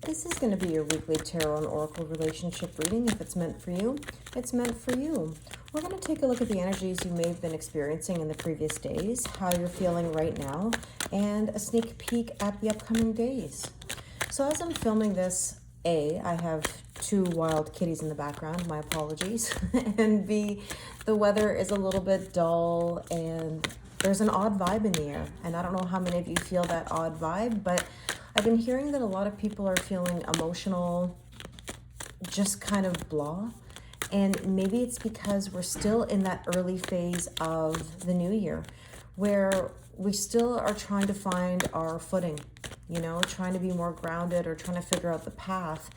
This is going to be your weekly tarot and oracle relationship reading. If it's meant for you, it's meant for you. We're going to take a look at the energies you may have been experiencing in the previous days, how you're feeling right now, and a sneak peek at the upcoming days. So as I'm filming this, A, I have two wild kitties in the background, my apologies, and B, the weather is a little bit dull and there's an odd vibe in the air. And I don't know how many of you feel that odd vibe, but I've been hearing that a lot of people are feeling emotional, just kind of blah. And maybe it's because we're still in that early phase of the new year where we still are trying to find our footing, you know, trying to be more grounded or trying to figure out the path.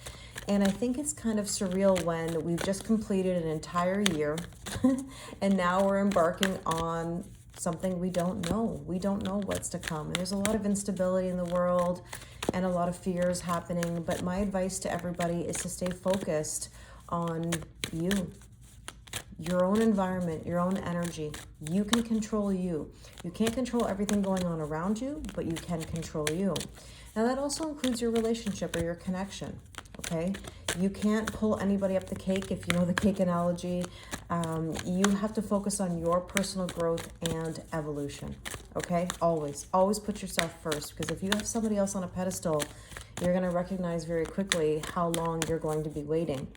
And I think it's kind of surreal when we've just completed an entire year and now we're embarking on something we don't know. We don't know what's to come. And there's a lot of instability in the world and a lot of fears happening. But my advice to everybody is to stay focused on you, your own environment, your own energy. You can control you. You can't control everything going on around you, but you can control you. Now that also includes your relationship or your connection, okay? You can't pull anybody up the cake, if you know the cake analogy. You have to focus on your personal growth and evolution, okay? Always put yourself first, because if you have somebody else on a pedestal, you're gonna recognize very quickly how long you're going to be waiting.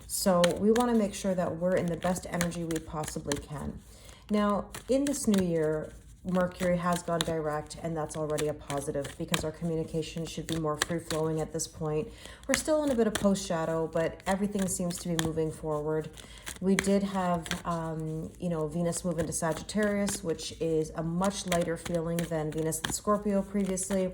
So we wanna make sure that we're in the best energy we possibly can. Now, in this new year, Mercury has gone direct, and that's already a positive because our communication should be more free-flowing at this point. We're still in a bit of post-shadow, but everything seems to be moving forward. We did have, Venus move into Sagittarius, which is a much lighter feeling than Venus in Scorpio previously.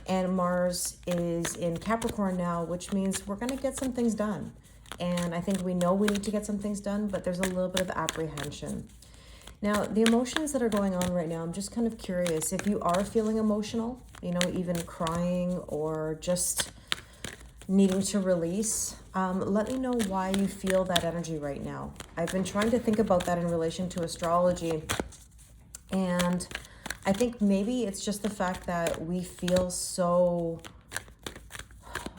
And Mars is in Capricorn now, which means we're going to get some things done. And I think we know we need to get some things done, but there's a little bit of apprehension. Now, the emotions that are going on right now, I'm just kind of curious if you are feeling emotional, even crying or just needing to release. Let me know why you feel that energy right now. I've been trying to think about that in relation to astrology. And I think maybe it's just the fact that we feel so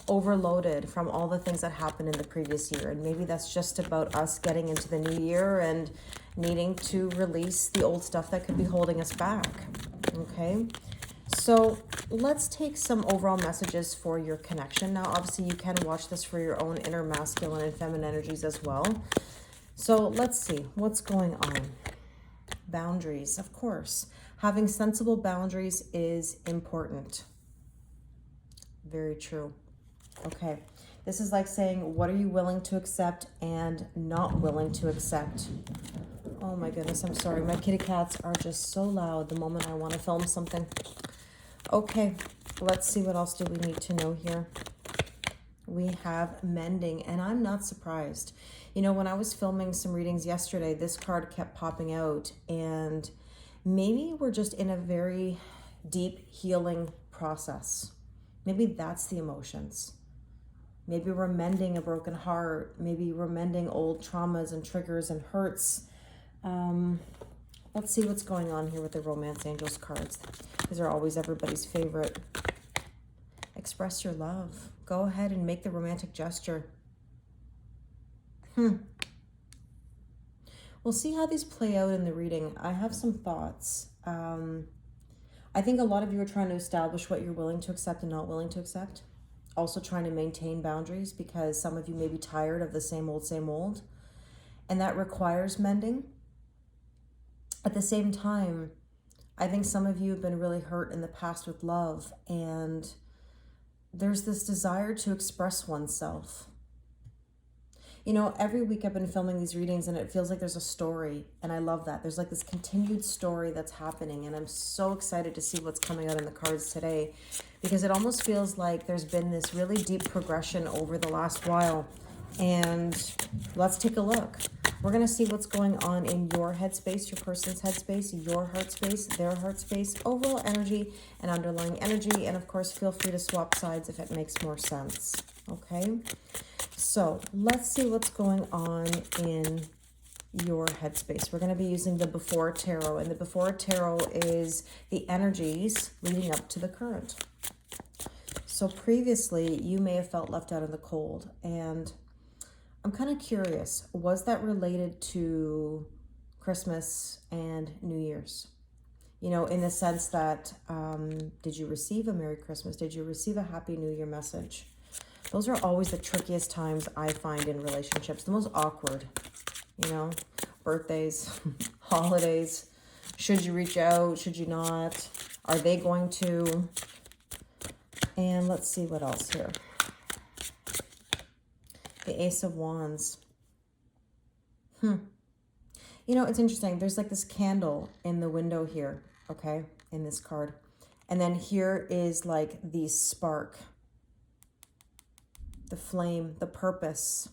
overloaded from all the things that happened in the previous year. And maybe that's just about us getting into the new year and needing to release the old stuff that could be holding us back. Okay, so let's take some overall messages for your connection. Now, obviously, you can watch this for your own inner masculine and feminine energies as well. So let's see what's going on. Boundaries, of course. Having sensible boundaries is important. Very true. Okay, this is like saying, what are you willing to accept and not willing to accept? Oh my goodness, I'm sorry. My kitty cats are just so loud the moment I want to film something. Okay, let's see what else do we need to know here. We have mending, and I'm not surprised. When I was filming some readings yesterday, this card kept popping out, and maybe we're just in a very deep healing process. Maybe that's the emotions. Maybe we're mending a broken heart. Maybe we're mending old traumas and triggers and hurts. Let's see what's going on here with the Romance Angels cards. These are always everybody's favorite. Express your love. Go ahead and make the romantic gesture. We'll see how these play out in the reading. I have some thoughts. I think a lot of you are trying to establish what you're willing to accept and not willing to accept. Also trying to maintain boundaries because some of you may be tired of the same old. And that requires mending. At the same time, I think some of you have been really hurt in the past with love, and there's this desire to express oneself. Every week I've been filming these readings and it feels like there's a story, and I love that. There's like this continued story that's happening, and I'm so excited to see what's coming out in the cards today because it almost feels like there's been this really deep progression over the last while. And let's take a look. We're going to see what's going on in your headspace, your person's headspace, your heart space, their heart space, overall energy and underlying energy. And of course, feel free to swap sides if it makes more sense. Okay, so let's see what's going on in your headspace. We're going to be using the Before Tarot, and the Before Tarot is the energies leading up to the current. So previously, you may have felt left out in the cold. And I'm kind of curious, was that related to Christmas and New Year's? You know, in the sense that, did you receive a Merry Christmas? Did you receive a Happy New Year message? Those are always the trickiest times I find in relationships, the most awkward, you know, birthdays, holidays. Should you reach out? Should you not? Are they going to? And let's see what else here. The Ace of Wands. You know, it's interesting. There's like this candle in the window here, okay, in this card. And then here is like the spark, the flame, the purpose.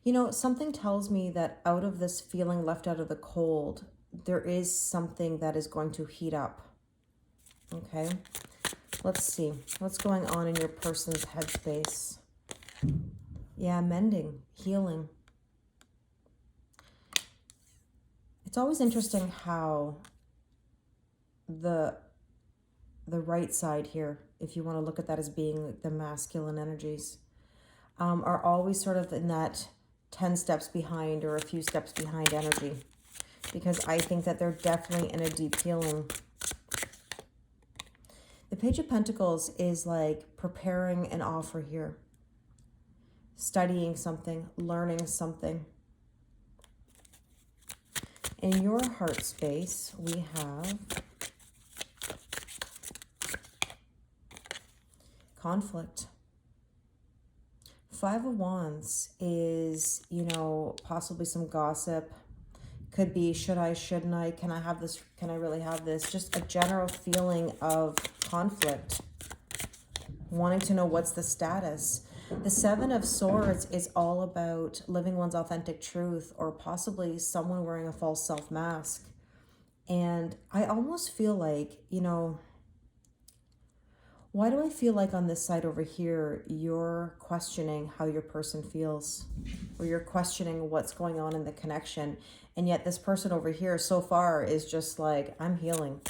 You know, something tells me that out of this feeling left out of the cold, there is something that is going to heat up. Okay, let's see. What's going on in your person's headspace? Yeah, mending, healing. It's always interesting how the right side here, if you want to look at that as being the masculine energies, are always sort of in that 10 steps behind or a few steps behind energy, because I think that they're definitely in a deep healing. The Page of Pentacles is like preparing an offer here, studying something, learning something. In your heart space, we have conflict. Five of Wands is, you know, possibly some gossip. Could be, should I, shouldn't I? Can I have this? Can I really have this? Just a general feeling of conflict. Wanting to know what's the status. The Seven of Swords is all about living one's authentic truth, or possibly someone wearing a false self mask. And I almost feel like, you know, why do I feel like on this side over here, you're questioning how your person feels, or you're questioning what's going on in the connection. And yet this person over here so far is just like, I'm healing.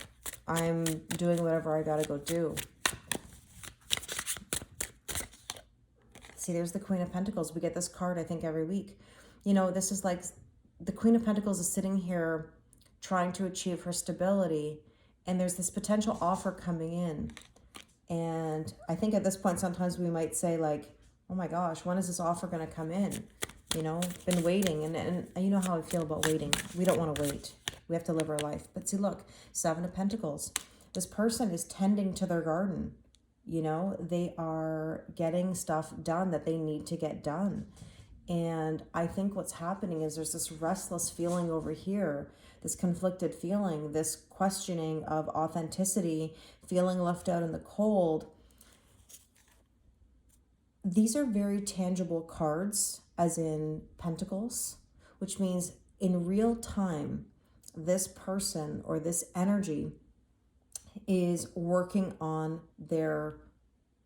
I'm doing whatever I got to go do. See, there's the Queen of Pentacles. We get this card, I think, every week. You know, this is like the Queen of Pentacles is sitting here trying to achieve her stability. And there's this potential offer coming in. And I think at this point, sometimes we might say like, oh my gosh, when is this offer going to come in? You know, been waiting. And you know how I feel about waiting. We don't want to wait. We have to live our life. But see, look, Seven of Pentacles. This person is tending to their garden. You know, they are getting stuff done that they need to get done. And I think what's happening is there's this restless feeling over here, this conflicted feeling, this questioning of authenticity, feeling left out in the cold. These are very tangible cards, as in Pentacles, which means in real time, this person or this energy is working on their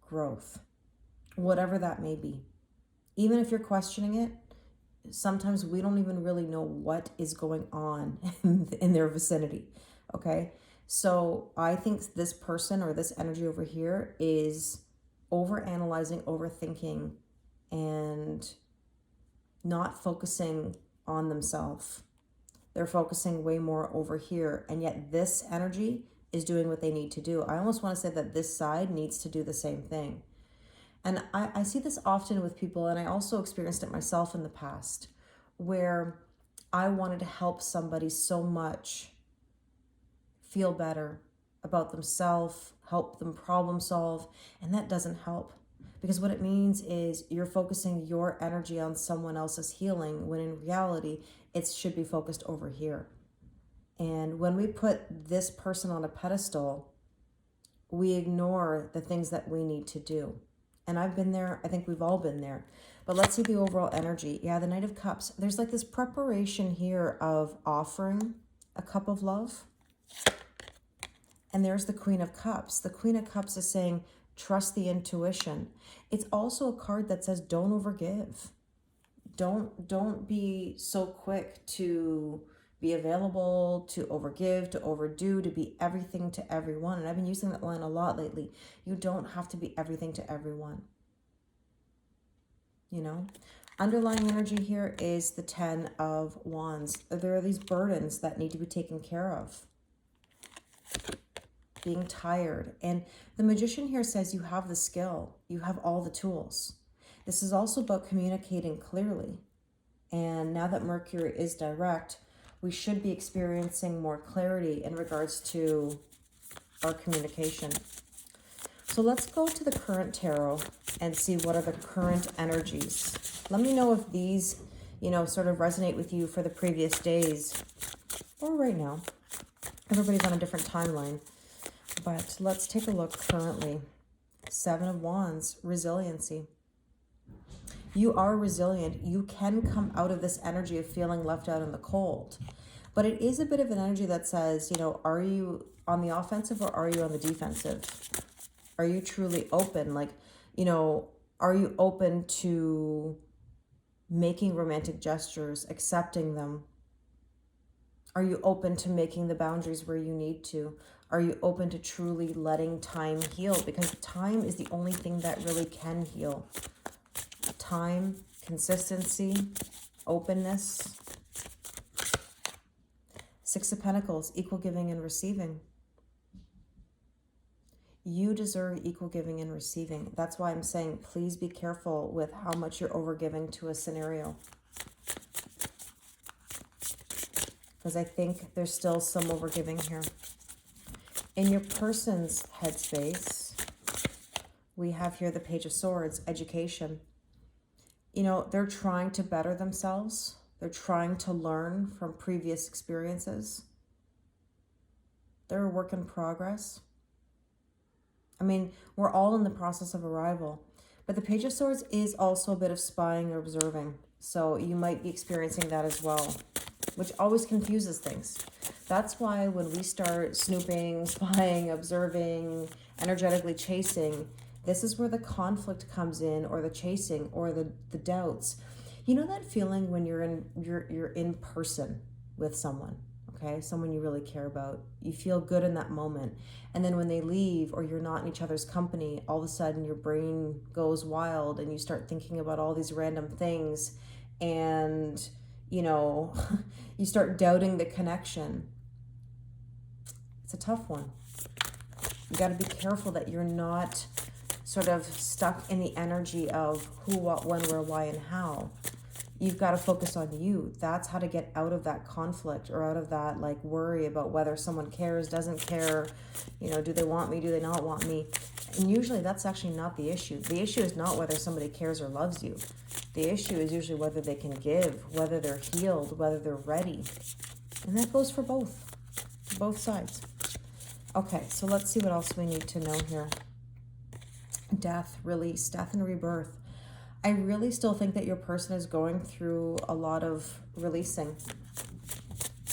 growth, whatever that may be. Even if you're questioning it, sometimes we don't even really know what is going on in their vicinity, okay? So I think this person or this energy over here is overanalyzing, overthinking, and not focusing on themselves. They're focusing way more over here, and yet this energy is doing what they need to do. I almost want to say that this side needs to do the same thing. And I see this often with people, and I also experienced it myself in the past, where I wanted to help somebody so much feel better about themselves, help them problem solve, and that doesn't help. Because what it means is you're focusing your energy on someone else's healing, when in reality, it should be focused over here. And when we put this person on a pedestal, we ignore the things that we need to do. And I've been there. I think we've all been there. But let's see the overall energy. Yeah, the Knight of Cups. There's like this preparation here of offering a cup of love. And there's the Queen of Cups. The Queen of Cups is saying, trust the intuition. It's also a card that says, don't overgive. Don't be so quick to be available, to overgive, to overdo, to be everything to everyone. And I've been using that line a lot lately. You don't have to be everything to everyone. You know, underlying energy here is the 10 of Wands. There are these burdens that need to be taken care of. Being tired. And the Magician here says you have the skill. You have all the tools. This is also about communicating clearly. And now that Mercury is direct, we should be experiencing more clarity in regards to our communication. So let's go to the current tarot and see what are the current energies. Let me know if these, you know, sort of resonate with you for the previous days or right now. Everybody's on a different timeline. But let's take a look currently. 7 of Wands, resiliency. You are resilient. You can come out of this energy of feeling left out in the cold. But it is a bit of an energy that says, you know, are you on the offensive or are you on the defensive? Are you truly open? Like, you know, are you open to making romantic gestures, accepting them? Are you open to making the boundaries where you need to? Are you open to truly letting time heal? Because time is the only thing that really can heal. Time, consistency, openness. 6 of Pentacles, equal giving and receiving. You deserve equal giving and receiving. That's why I'm saying, please be careful with how much you're overgiving to a scenario. Because I think there's still some overgiving here. In your person's headspace, we have here the Page of Swords, education. You know, they're trying to better themselves. They're trying to learn from previous experiences. They're a work in progress. I mean, we're all in the process of arrival. But the Page of Swords is also a bit of spying or observing. So you might be experiencing that as well, which always confuses things. That's why when we start snooping, spying, observing, energetically chasing, this is where the conflict comes in, or the chasing, or the doubts. You know that feeling when you're in person with someone, okay? Someone you really care about. You feel good in that moment. And then when they leave or you're not in each other's company, all of a sudden your brain goes wild and you start thinking about all these random things and, you know, you start doubting the connection. It's a tough one. You got to be careful that you're not sort of stuck in the energy of who, what, when, where, why, and how. You've got to focus on you. That's how to get out of that conflict or out of that like worry about whether someone cares, doesn't care, you know, do they want me, do they not want me? And usually that's actually not the issue. The issue is not whether somebody cares or loves you. The issue is usually whether they can give, whether they're healed, whether they're ready. And that goes for both sides. Okay, so let's see what else we need to know here. Death, release, death and rebirth. I really still think that your person is going through a lot of releasing.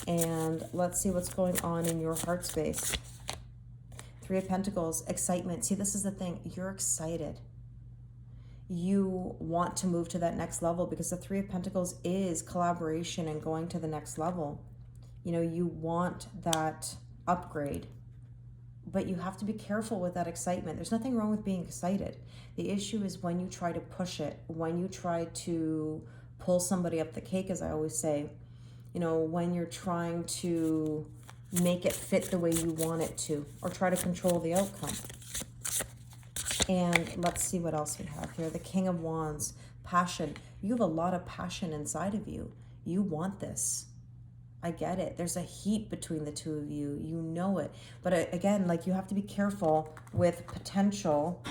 And let's see what's going on in your heart space. 3 of Pentacles, excitement. See, this is the thing. You're excited. You want to move to that next level because the 3 of Pentacles is collaboration and going to the next level. You know, you want that upgrade. But you have to be careful with that excitement. There's nothing wrong with being excited. The issue is when you try to push it, when you try to pull somebody up the cake, as I always say, you know, when you're trying to make it fit the way you want it to, or try to control the outcome. And let's see what else we have here. The King of Wands, passion. You have a lot of passion inside of you. You want this. I get it. There's a heat between the two of you. You know it. But again, like, you have to be careful with potential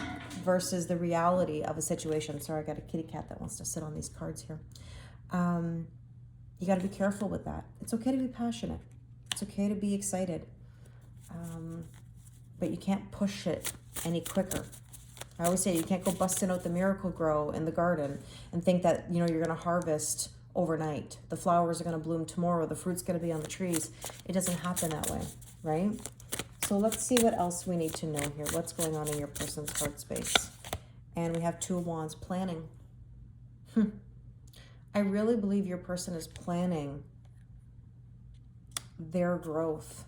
versus the reality of a situation. Sorry, I got a kitty cat that wants to sit on these cards here. You got to be careful with that. It's okay to be passionate. It's okay to be excited. But you can't push it any quicker. I always say you can't go busting out the Miracle-Gro in the garden and think that, you know, you're going to harvest overnight. The flowers are going to bloom tomorrow. The fruit's going to be on the trees. It doesn't happen that way, right? So let's see what else we need to know here. What's going on in your person's heart space? And we have 2 of Wands, planning. I really believe your person is planning their growth,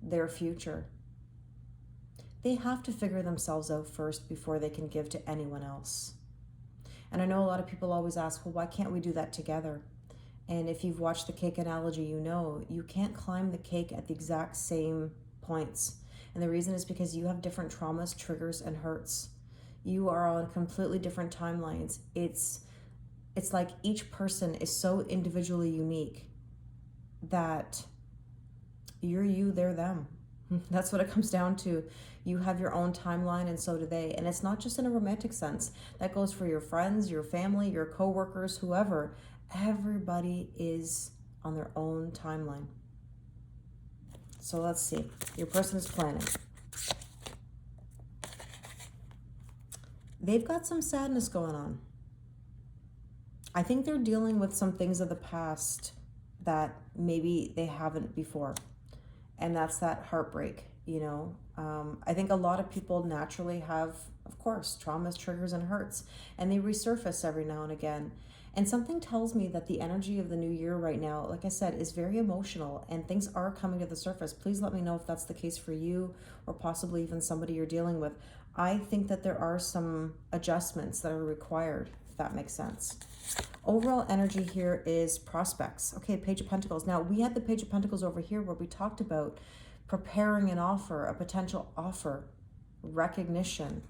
their future. They have to figure themselves out first before they can give to anyone else. And I know a lot of people always ask, well, why can't we do that together? And if you've watched the cake analogy, you know you can't climb the cake at the exact same points. And the reason is because you have different traumas, triggers, and hurts. You are on completely different timelines. It's like each person is so individually unique that you're you, they're them. That's what it comes down to. You have your own timeline and so do they. And it's not just in a romantic sense. That goes for your friends, your family, your coworkers, whoever. Everybody is on their own timeline. So let's see. Your person is planning. They've got some sadness going on. I think they're dealing with some things of the past that maybe they haven't before. And that's that heartbreak, you know. I think a lot of people naturally have, of course, traumas, triggers, and hurts. And they resurface every now and again. And something tells me that the energy of the new year right now, like I said, is very emotional and things are coming to the surface. Please let me know if that's the case for you or possibly even somebody you're dealing with. I think that there are some adjustments that are required, if that makes sense. Overall energy here is prospects. Okay, Page of Pentacles. Now, we had the Page of Pentacles over here where we talked about preparing an offer, a potential offer, recognition.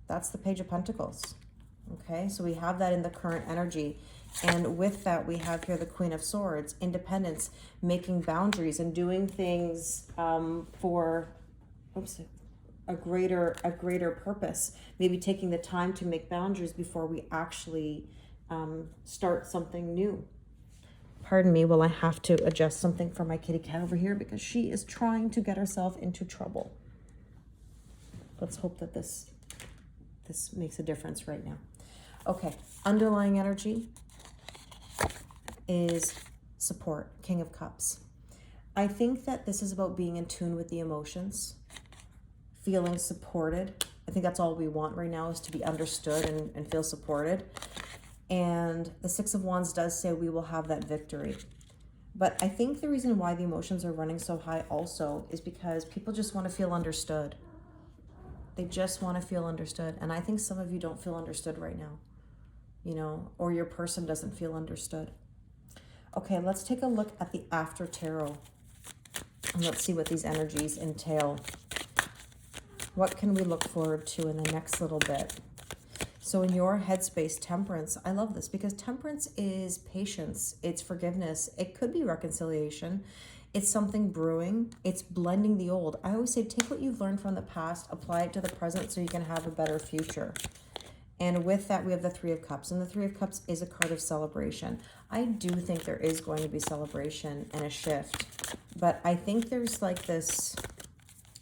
That's the Page of Pentacles. Okay, so we have that in the current energy. And with that, we have here the Queen of Swords, independence, making boundaries and doing things for a greater purpose. Maybe taking the time to make boundaries before we actually start something new. Pardon me while I have to adjust something for my kitty cat over here because she is trying to get herself into trouble. Let's hope that this makes a difference right now. Okay, underlying energy is support, King of Cups. I think that this is about being in tune with the emotions, feeling supported. I think that's all we want right now is to be understood and feel supported. And the Six of Wands does say we will have that victory. But I think the reason why the emotions are running so high also is because people just want to feel understood. They just want to feel understood. And I think some of you don't feel understood right now, you know, or your person doesn't feel understood. Okay, let's take a look at the After Tarot. And let's see what these energies entail. What can we look forward to in the next little bit? So in your headspace, Temperance, I love this because Temperance is patience, it's forgiveness, it could be reconciliation, it's something brewing, it's blending the old. I always say take what you've learned from the past, apply it to the present so you can have a better future. And with that, we have the Three of Cups. And the Three of Cups is a card of celebration. I do think there is going to be celebration and a shift. But I think there's like this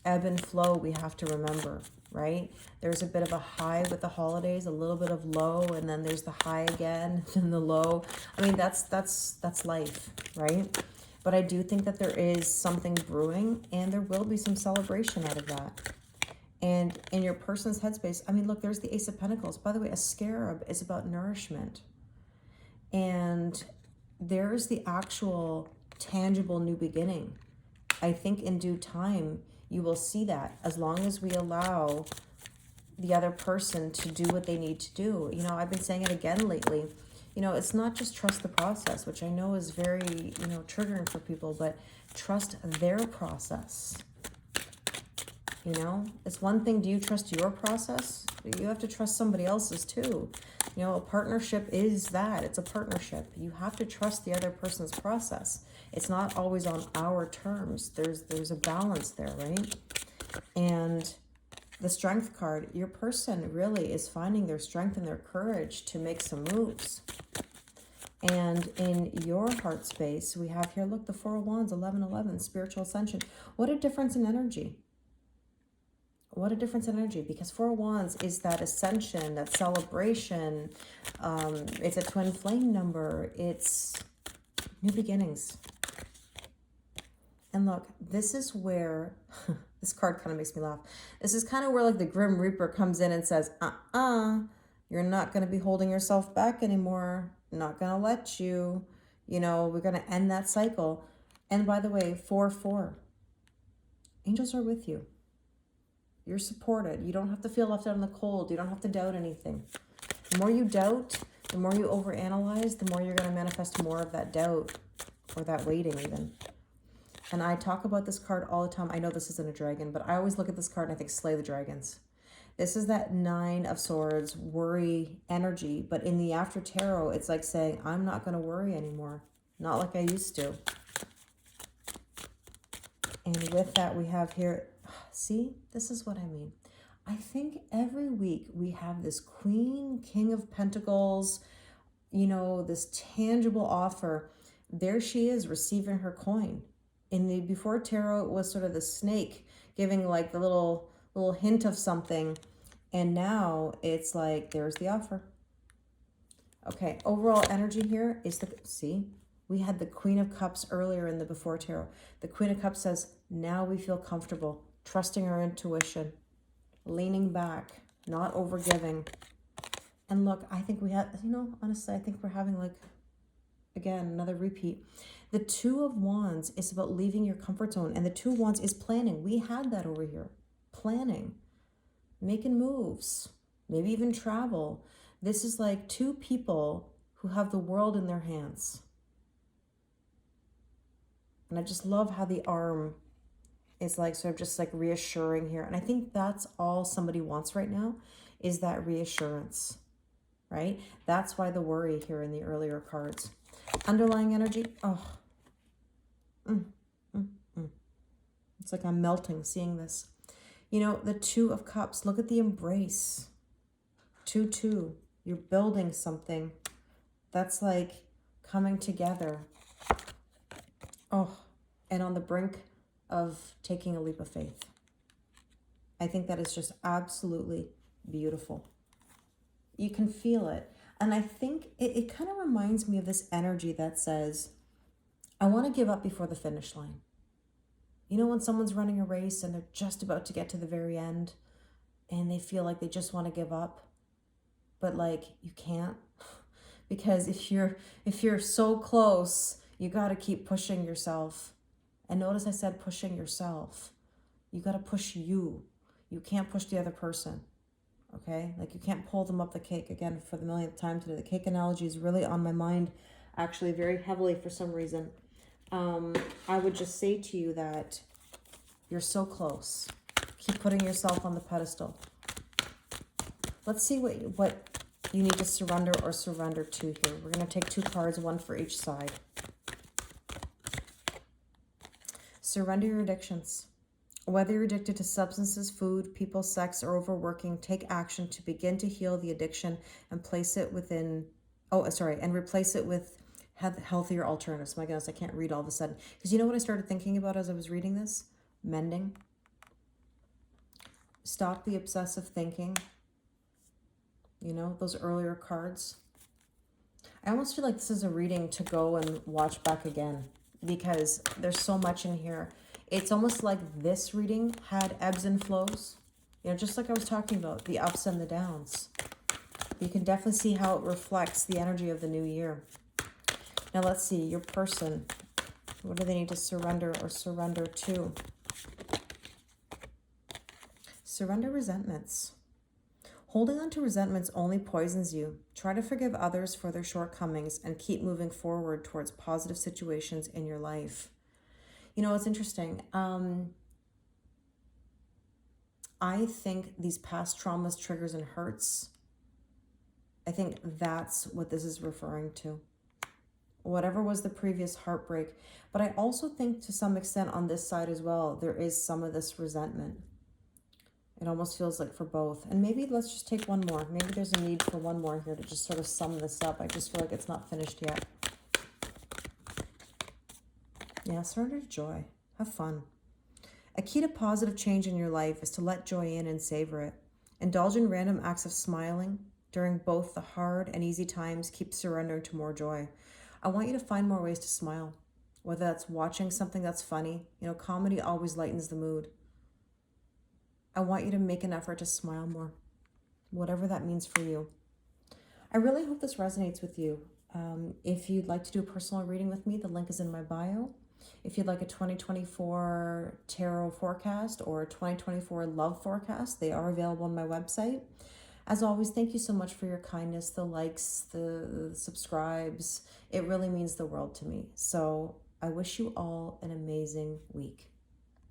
ebb and flow we have to remember, right? There's a bit of a high with the holidays, a little bit of low, and then there's the high again, and the low. I mean, that's life, right? But I do think that there is something brewing, and there will be some celebration out of that. And in your person's headspace, I mean, look, there's the Ace of Pentacles. By the way, a scarab is about nourishment. And there's the actual tangible new beginning. I think in due time, you will see that as long as we allow the other person to do what they need to do. You know, I've been saying it again lately. You know, it's not just trust the process, which I know is very, you know, triggering for people, but trust their process. You know, it's one thing, do you trust your process? You have to trust somebody else's too. You know, a partnership is that. It's a partnership. You have to trust the other person's process. It's not always on our terms. There's a balance there, right? And the Strength card, your person really is finding their strength and their courage to make some moves. And in your heart space, we have here, look, the Four of Wands, 1111, spiritual ascension. What a difference in energy. What a difference in energy, because Four of Wands is that ascension, that celebration. It's a twin flame number. It's new beginnings. And look, this is where, this card kind of makes me laugh. This is kind of where like the Grim Reaper comes in and says, you're not going to be holding yourself back anymore. Not going to let you, you know, we're going to end that cycle. And by the way, 4-4. Angels are with you. You're supported. You don't have to feel left out in the cold. You don't have to doubt anything. The more you doubt, the more you overanalyze, the more you're going to manifest more of that doubt or that waiting even. And I talk about this card all the time. I know this isn't a dragon, but I always look at this card and I think slay the dragons. This is that 9 of Swords, worry energy. But in the After Tarot, it's like saying, I'm not going to worry anymore. Not like I used to. And with that, we have here, see, this is what I mean. I think every week we have this Queen, King of Pentacles, you know, this tangible offer. There she is receiving her coin. In the Before Tarot, it was sort of the snake giving like the little hint of something. And now it's like, there's the offer. Okay, overall energy here is the, see, we had the Queen of Cups earlier in the Before Tarot. The Queen of Cups says, now we feel comfortable, trusting our intuition, leaning back, not overgiving. And look, I think we have, you know, honestly, I think we're having like, again, another repeat. The Two of Wands is about leaving your comfort zone. And the Two of Wands is planning. We had that over here. Planning, making moves, maybe even travel. This is like two people who have the world in their hands. And I just love how the arm is like sort of just like reassuring here. And I think that's all somebody wants right now, is that reassurance, right? That's why the worry here in the earlier cards. Underlying energy, it's like I'm melting seeing this. You know, the Two of Cups, look at the embrace. 2-2, you're building something that's like coming together. Oh, and on the brink of taking a leap of faith. I think that is just absolutely beautiful. You can feel it. And I think it kind of reminds me of this energy that says, I want to give up before the finish line. You know, when someone's running a race and they're just about to get to the very end and they feel like they just want to give up, but like you can't, because if you're so close, you got to keep pushing yourself. And notice I said pushing yourself. You got to push you. You can't push the other person. Okay? Like you can't pull them up the cake. Again, for the millionth time today, the cake analogy is really on my mind, actually very heavily for some reason. I would just say to you that you're so close. Keep putting yourself on the pedestal. Let's see what you need to surrender or surrender to here. We're going to take 2 cards, one for each side. Surrender your addictions. Whether you're addicted to substances, food, people, sex, or overworking, take action to begin to heal the addiction and place it within, and replace it with healthier alternatives. My goodness, I can't read all of a sudden. Because you know what I started thinking about as I was reading this? Mending. Stop the obsessive thinking. You know, those earlier cards. I almost feel like this is a reading to go and watch back again, because there's so much in here. It's almost like this reading had ebbs and flows. You know, just like I was talking about, the ups and the downs. You can definitely see how it reflects the energy of the new year. Now let's see, your person. What do they need to surrender or surrender to? Surrender resentments. Holding on to resentments only poisons you. Try to forgive others for their shortcomings and keep moving forward towards positive situations in your life. You know, it's interesting. I think these past traumas, triggers, and hurts, I think that's what this is referring to. Whatever was the previous heartbreak. But I also think to some extent on this side as well, there is some of this resentment. It almost feels like for both. And maybe let's just take one more. Maybe there's a need for one more here to just sort of sum this up. I just feel like it's not finished yet. Yeah, surrender to joy. Have fun. A key to positive change in your life is to let joy in and savor it. Indulge in random acts of smiling during both the hard and easy times. Keep surrendering to more joy. I want you to find more ways to smile, whether that's watching something that's funny. You know, comedy always lightens the mood. I want you to make an effort to smile more, whatever that means for you. I really hope this resonates with you. If you'd like to do a personal reading with me, the link is in my bio. If you'd like a 2024 tarot forecast or a 2024 love forecast, they are available on my website. As always, thank you so much for your kindness, the likes, the subscribes. It really means the world to me. So I wish you all an amazing week.